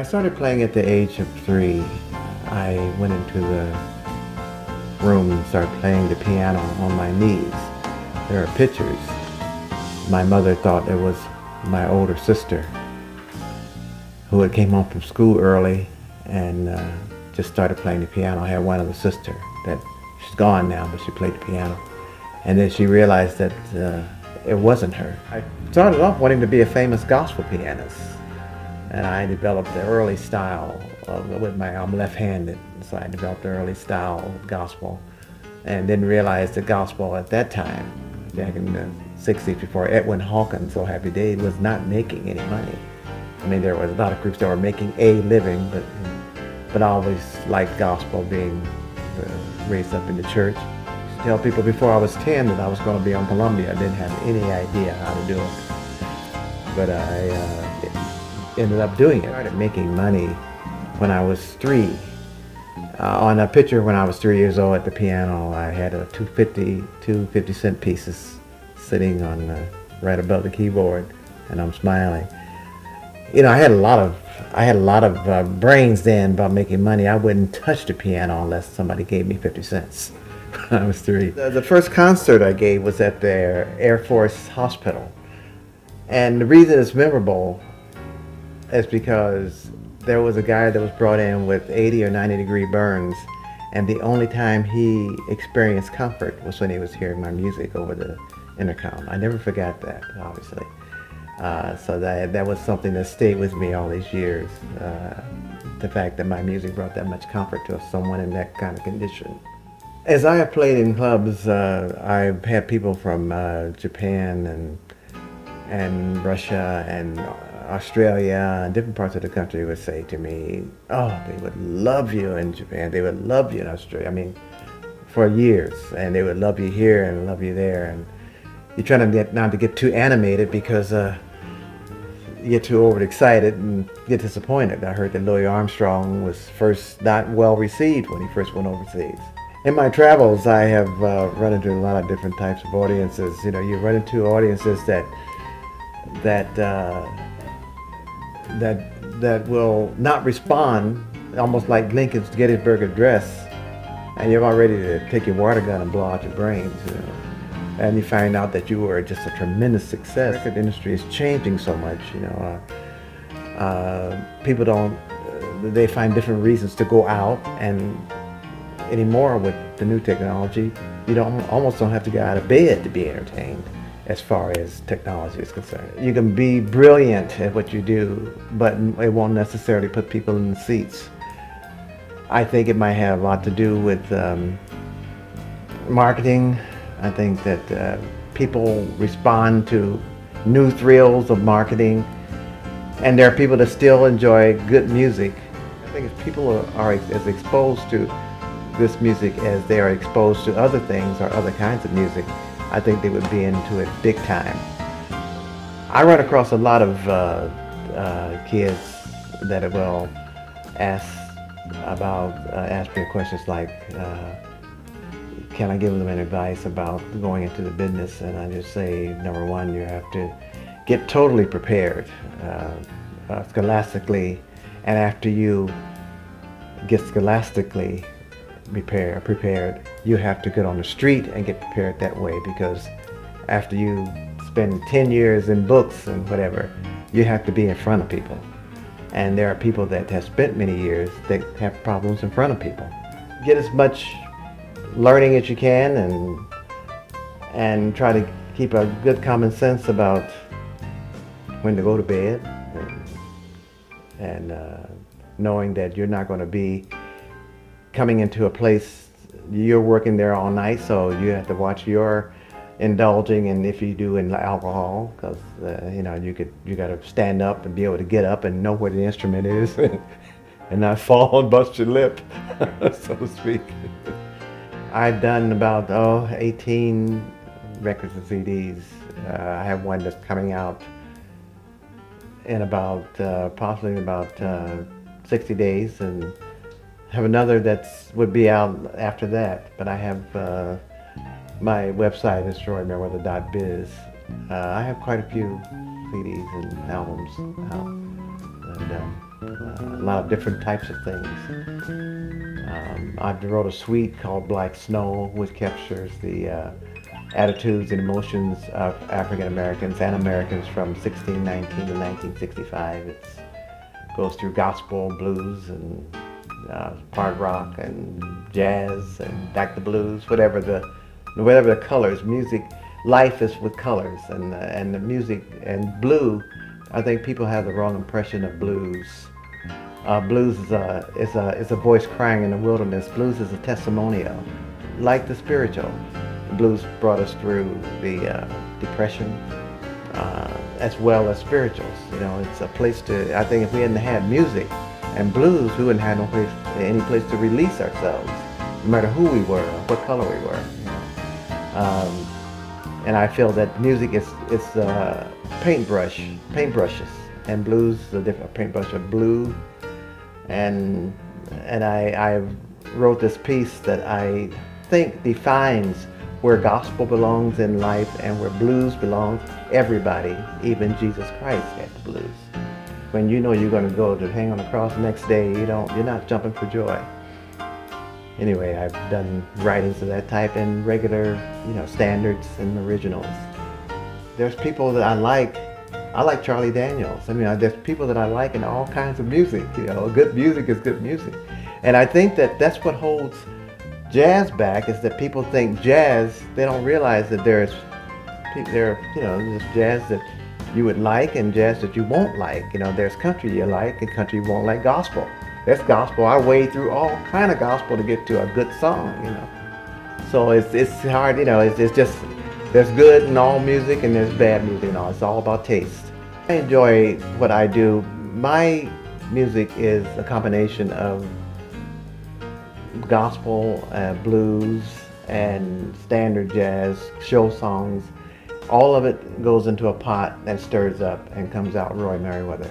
I started playing at the age of 3. I went into the room and started playing the piano on my knees. There are pictures. My mother thought it was my older sister who had came home from school early and just started playing the piano. I had one other sister that she's gone now, but she played the piano. And then she realized that it wasn't her. I started off wanting to be a famous gospel pianist. And I developed the early style I'm left-handed, so I developed the early style of gospel and didn't realize the gospel at that time, back in the 60s before Edwin Hawkins, So Happy Day, was not making any money. I mean, there was a lot of groups that were making a living, but I always liked gospel, being raised up in the church. I used to tell people before I was 10 that I was going to be on Columbia. I didn't have any idea how to do it, but I ended up doing it. I started making money when I was 3. On a picture when I was 3 years old at the piano, I had a two 50-cent pieces sitting on right above the keyboard, and I'm smiling. You know, I had a lot of brains then about making money. I wouldn't touch the piano unless somebody gave me 50 cents when I was 3. The first concert I gave was at the Air Force Hospital, and the reason it's memorable is because there was a guy that was brought in with 80 or 90-degree burns, and the only time he experienced comfort was when he was hearing my music over the intercom. I never forgot that, obviously. So that was something that stayed with me all these years, the fact that my music brought that much comfort to someone in that kind of condition. As I have played in clubs, I've had people from Japan and Russia and Australia and different parts of the country would say to me, oh, they would love you in Japan, they would love you in Australia. I mean, for years, and they would love you here and love you there. And you try not to get too animated because you get too overexcited and get disappointed. I heard that Louis Armstrong was first not well received when he first went overseas. In my travels, I have run into a lot of different types of audiences. You know, you run into audiences that will not respond, almost like Lincoln's Gettysburg Address, and you're about ready to take your water gun and blow out your brains, you know. And you find out that you were just a tremendous success. The record industry is changing so much, you know. People they find different reasons to go out, and anymore with the new technology, you almost don't have to get out of bed to be entertained. As far as technology is concerned, you can be brilliant at what you do, but it won't necessarily put people in the seats. I think it might have a lot to do with marketing. I think that people respond to new thrills of marketing, and there are people that still enjoy good music. I think if people are as exposed to this music as they are exposed to other things or other kinds of music, I think they would be into it big time. I run across a lot of kids that will ask me questions like, can I give them an advice about going into the business? And I just say, number one, you have to get totally prepared scholastically, and after you get scholastically prepared, you have to get on the street and get prepared that way, because after you spend 10 years in books and whatever, you have to be in front of people. And there are people that have spent many years that have problems in front of people. Get as much learning as you can, and try to keep a good common sense about when to go to bed, and knowing that you're not going to be coming into a place, you're working there all night, so you have to watch your indulging, and if you do in alcohol, because you know, you got to stand up and be able to get up and know where the instrument is and not fall and bust your lip, so to speak. I've done about 18 records and CDs. I have one that's coming out in about possibly about 60 days, and have another that would be out after that. But I have my website is roymeriwether.biz. I have quite a few CDs and albums out. a lot of different types of things. I wrote a suite called Black Snow, which captures the attitudes and emotions of African Americans and Americans from 1619 to 1965. It goes through gospel, blues, and hard rock, and jazz, and back to blues, whatever the colors, music. Life is with colors, and the music and blue. I think people have the wrong impression of blues. Blues is a voice crying in the wilderness. Blues is a testimonial, like the spiritual. Blues brought us through the Depression, as well as spirituals. You know, it's a place to. I think if we hadn't had music and blues, we wouldn't have any place to release ourselves, no matter who we were, or what color we were. You know? And I feel that music is paintbrushes, and blues is a different paintbrush of blue. And I wrote this piece that I think defines where gospel belongs in life and where blues belongs. Everybody, even Jesus Christ, had the blues. When you know you're going to go to hang on the cross the next day, you're not jumping for joy. Anyway, I've done writings of that type and regular, standards and originals. There's people that I like. I like Charlie Daniels. I mean, there's people that I like in all kinds of music. Good music is good music. And I think that that's what holds jazz back, is that people think jazz, they don't realize that there's jazz that you would like and jazz that you won't like. There's country you like and country you won't like gospel. There's gospel. I wade through all kind of gospel to get to a good song, So it's hard, it's just, there's good in all music and there's bad music, It's all about taste. I enjoy what I do. My music is a combination of gospel, blues, and standard jazz, show songs. All of it goes into a pot and stirs up and comes out Roy Meriwether.